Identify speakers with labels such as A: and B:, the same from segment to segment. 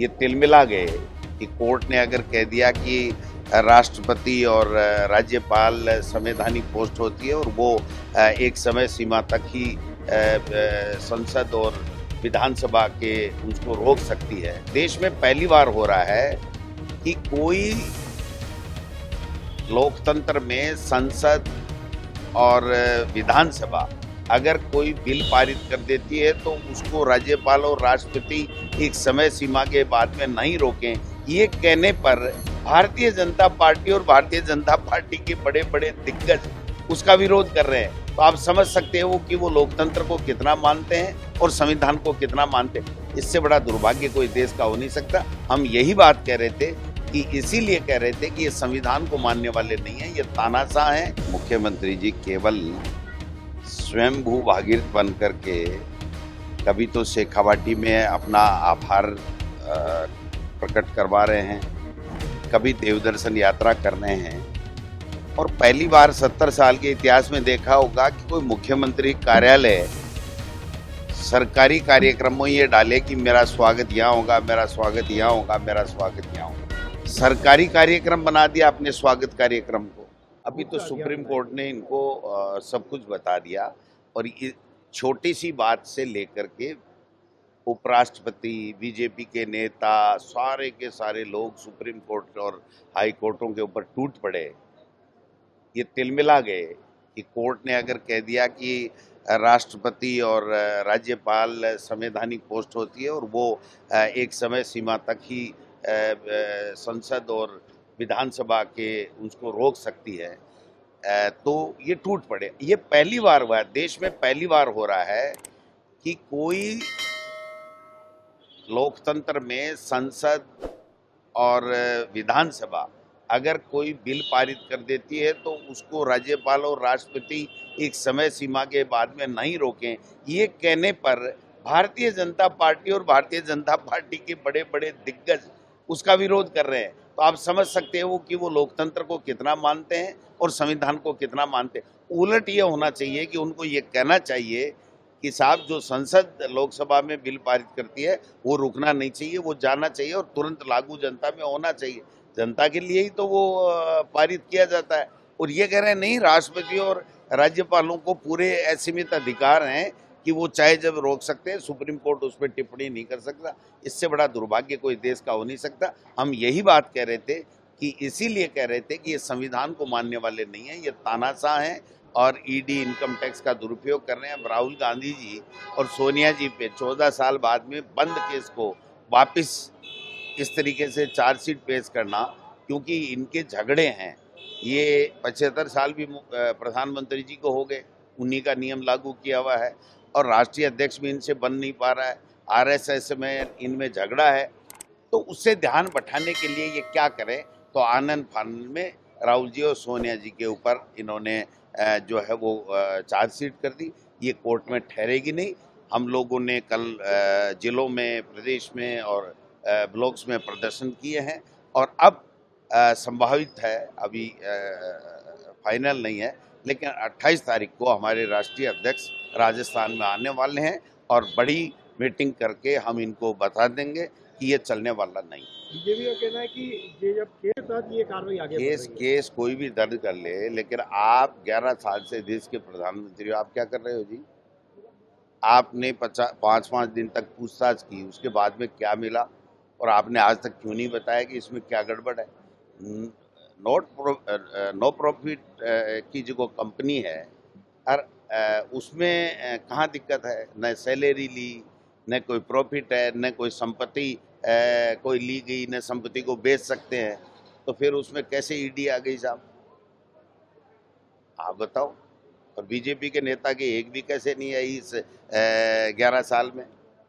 A: ये तिलमिला गए कि कोर्ट ने अगर कह दिया कि राष्ट्रपति और राज्यपाल संवैधानिक पोस्ट होती है और वो एक समय सीमा तक ही संसद और विधानसभा के उसको रोक सकती है। देश में पहली बार हो रहा है कि कोई लोकतंत्र में संसद और विधानसभा अगर कोई बिल पारित कर देती है तो उसको राज्यपाल और राष्ट्रपति एक समय सीमा के बाद में नहीं रोकें, ये कहने पर भारतीय जनता पार्टी और भारतीय जनता पार्टी के बड़े बड़े दिग्गज उसका विरोध कर रहे हैं। तो आप समझ सकते हो कि वो लोकतंत्र को कितना मानते हैं और संविधान को कितना मानते हैं। इससे बड़ा दुर्भाग्य कोई देश का हो नहीं सकता। हम यही बात कह रहे थे कि इसीलिए कह रहे थे कि ये संविधान को मानने वाले नहीं है, ये तानाशाह हैं। मुख्यमंत्री जी केवल स्वयंभू भागीरथ बन करके कभी तो शेखावाटी में अपना आभार प्रकट करवा रहे हैं, कभी देवदर्शन यात्रा कर रहे हैं, और पहली बार 70 साल के इतिहास में देखा होगा कि कोई मुख्यमंत्री कार्यालय सरकारी कार्यक्रमों ये डाले कि मेरा स्वागत यहाँ होगा, मेरा स्वागत यहाँ होगा, मेरा स्वागत यहाँ होगा। सरकारी कार्यक्रम बना दिया अपने स्वागत कार्यक्रम को। अभी तो सुप्रीम कोर्ट ने इनको सब कुछ बता दिया, और ये छोटी सी बात से लेकर के उपराष्ट्रपति, बीजेपी के नेता, सारे के सारे लोग सुप्रीम कोर्ट और हाई कोर्टों के ऊपर टूट पड़े। ये तिलमिला गए कि कोर्ट ने अगर कह दिया कि राष्ट्रपति और राज्यपाल संवैधानिक पोस्ट होती है और वो एक समय सीमा तक ही संसद और विधानसभा के उसको रोक सकती है, तो ये टूट पड़े। ये पहली बार हुआ है, देश में पहली बार हो रहा है कि कोई लोकतंत्र में संसद और विधानसभा अगर कोई बिल पारित कर देती है तो उसको राज्यपाल और राष्ट्रपति एक समय सीमा के बाद में नहीं रोकें, ये कहने पर भारतीय जनता पार्टी और भारतीय जनता पार्टी के बड़े बड़े दिग्गज उसका विरोध कर रहे हैं। तो आप समझ सकते हो कि वो लोकतंत्र को कितना मानते हैं और संविधान को कितना मानते हैं। उलट ये होना चाहिए कि उनको ये कहना चाहिए कि साहब, जो संसद लोकसभा में बिल पारित करती है वो रुकना नहीं चाहिए, वो जाना चाहिए और तुरंत लागू जनता में होना चाहिए। जनता के लिए ही तो वो पारित किया जाता है। और ये कह रहे हैं नहीं, राष्ट्रपति और राज्यपालों को पूरे असीमित अधिकार हैं कि वो चाहे जब रोक सकते हैं, सुप्रीम कोर्ट उस पर टिप्पणी नहीं कर सकता। इससे बड़ा दुर्भाग्य कोई देश का हो नहीं सकता। हम यही बात कह रहे थे कि इसीलिए कह रहे थे कि ये संविधान को मानने वाले नहीं हैं, ये तानाशाह हैं और ईडी इनकम टैक्स का दुरुपयोग कर रहे हैं। अब राहुल गांधी जी और सोनिया जी पे 14 साल बाद में बंद केस को वापस इस तरीके से चार्जशीट पेश करना, क्योंकि इनके झगड़े हैं, ये 75 साल भी प्रधानमंत्री जी को हो गए, उन्हीं का नियम लागू किया हुआ है और राष्ट्रीय अध्यक्ष भी इनसे बन नहीं पा रहा है, आरएसएस में इनमें झगड़ा है। तो उससे ध्यान बटाने के लिए ये क्या करें, तो आनंद फानंद में राहुल जी और सोनिया जी के ऊपर इन्होंने जो है वो चार्जशीट कर दी। ये कोर्ट में ठहरेगी नहीं। हम लोगों ने कल जिलों में, प्रदेश में और ब्लॉक्स में प्रदर्शन किए हैं, और अब संभावित है, अभी फाइनल नहीं है, लेकिन 28 तारीख को हमारे राष्ट्रीय अध्यक्ष राजस्थान में आने वाले हैं और बड़ी मीटिंग करके हम इनको बता देंगे कि ये चलने वाला नहीं।
B: बीजेपी का कहना है कि ये जब केस था ये कार्रवाई आगे
A: केस कोई भी दर्ज कर ले, लेकिन आप 11 साल से देश के प्रधानमंत्री हो, आप क्या कर रहे हो जी? आपने 5-5 दिन तक पूछताछ की, उसके बाद में क्या मिला, और आपने आज तक क्यों नहीं बताया कि इसमें क्या गड़बड़ है? नो प्रॉफिट की जो कंपनी है, और उसमें कहाँ दिक्कत है? न सैलरी ली, न कोई प्रॉफिट है, न कोई संपत्ति कोई ली गई, न संपत्ति को बेच सकते हैं, तो फिर उसमें कैसे ईडी आ गई साहब? आप बताओ। और बीजेपी के नेता के एक भी कैसे नहीं आई इस 11 साल में?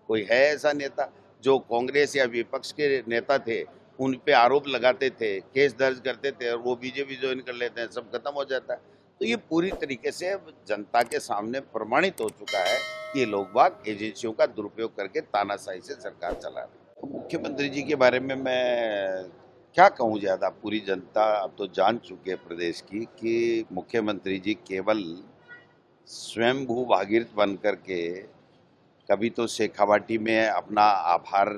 A: कोई है ऐसा नेता? जो कांग्रेस या विपक्ष के नेता थे उन पे आरोप लगाते थे, केस दर्ज करते थे, और वो बीजेपी ज्वाइन कर लेते हैं, सब खत्म हो जाता है। तो ये पूरी तरीके से जनता के सामने प्रमाणित हो चुका है कि ये लोग बाग एजेंसियों का दुरुपयोग करके तानाशाही से सरकार चला रहे हैं। मुख्यमंत्री जी के बारे में मैं क्या कहूँ, ज़्यादा पूरी जनता अब तो जान चुकी है प्रदेश की कि मुख्यमंत्री जी केवल स्वयंभू भागीरथ बन करके कभी तो शेखावाटी में अपना आभार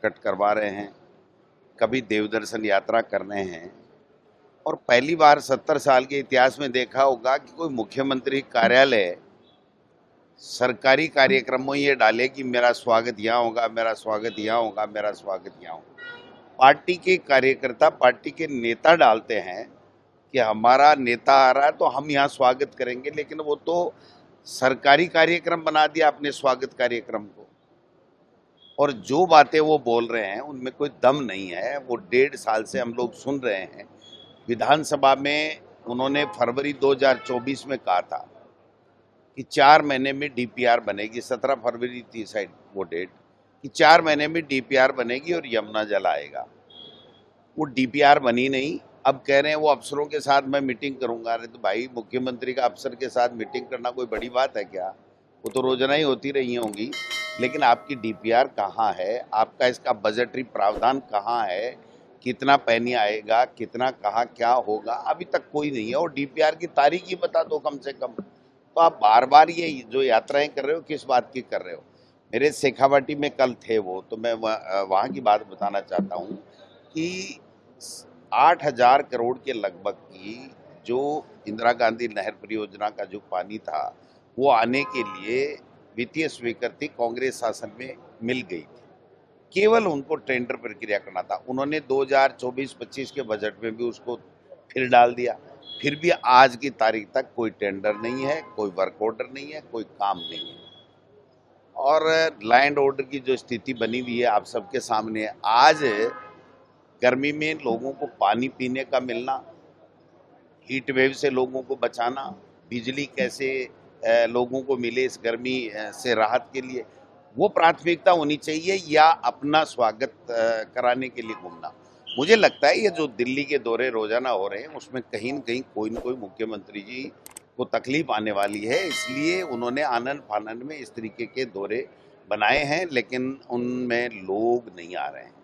A: प्रकट करवा रहे हैं, कभी देवदर्शन यात्रा कर रहे हैं। और पहली बार 70 साल के इतिहास में देखा होगा कि कोई मुख्यमंत्री कार्यालय सरकारी कार्यक्रमों ये डाले कि मेरा स्वागत यहाँ होगा, मेरा स्वागत यहाँ होगा, मेरा स्वागत यहाँ होगा। पार्टी के कार्यकर्ता, पार्टी के नेता डालते हैं कि हमारा नेता आ रहा है तो हम यहाँ स्वागत करेंगे, लेकिन वो तो सरकारी कार्यक्रम बना दिया अपने स्वागत कार्यक्रम को। और जो बातें वो बोल रहे हैं उनमें कोई दम नहीं है। वो 1.5 साल से हम लोग सुन रहे हैं। विधानसभा में उन्होंने फरवरी 2024 में कहा था कि 4 महीने में डीपीआर बनेगी। 17 फरवरी थी शायद वो डेट, कि 4 महीने में डीपीआर बनेगी और यमुना जल आएगा। वो डीपीआर बनी नहीं। अब कह रहे हैं वो अफसरों के साथ मैं मीटिंग करूंगा। अरे तो भाई, मुख्यमंत्री का अफसर के साथ मीटिंग करना कोई बड़ी बात है क्या? वो तो रोजाना ही होती रही होंगी। लेकिन आपकी डीपीआर कहाँ है? आपका इसका बजटरी प्रावधान कहाँ है? कितना पैनी आएगा, कितना कहाँ क्या होगा, अभी तक कोई नहीं है। और डीपीआर की तारीख ही बता दो कम से कम। तो आप बार बार ये जो यात्राएं कर रहे हो, किस बात की कर रहे हो? मेरे शेखावाटी में कल थे वो, तो मैं वहाँ की बात बताना चाहता हूँ कि 8,000 करोड़ के लगभग की जो इंदिरा गांधी नहर परियोजना का जो पानी था, वो आने के लिए वित्तीय स्वीकृति कांग्रेस शासन में मिल गई थी। केवल उनको टेंडर प्रक्रिया करना था। उन्होंने 2024-25 के बजट में भी उसको फिर डाल दिया। फिर भी आज की तारीख तक कोई टेंडर नहीं है, कोई वर्क ऑर्डर नहीं है, कोई काम नहीं है। और लैंड ऑर्डर की जो स्थिति बनी हुई है आप सबके सामने है। आज गर्मी में लोगों को पानी पीने का मिलना, हीट वेव से लोगों को बचाना, बिजली कैसे लोगों को मिले इस गर्मी से राहत के लिए, वो प्राथमिकता होनी चाहिए, या अपना स्वागत कराने के लिए घूमना। मुझे लगता है ये जो दिल्ली के दौरे रोजाना हो रहे हैं उसमें कहीं न कहीं कोई न कोई मुख्यमंत्री जी को तकलीफ आने वाली है। इसलिए उन्होंने आनन फानन में इस तरीके के दौरे बनाए हैं, लेकिन उनमें लोग नहीं आ रहे हैं।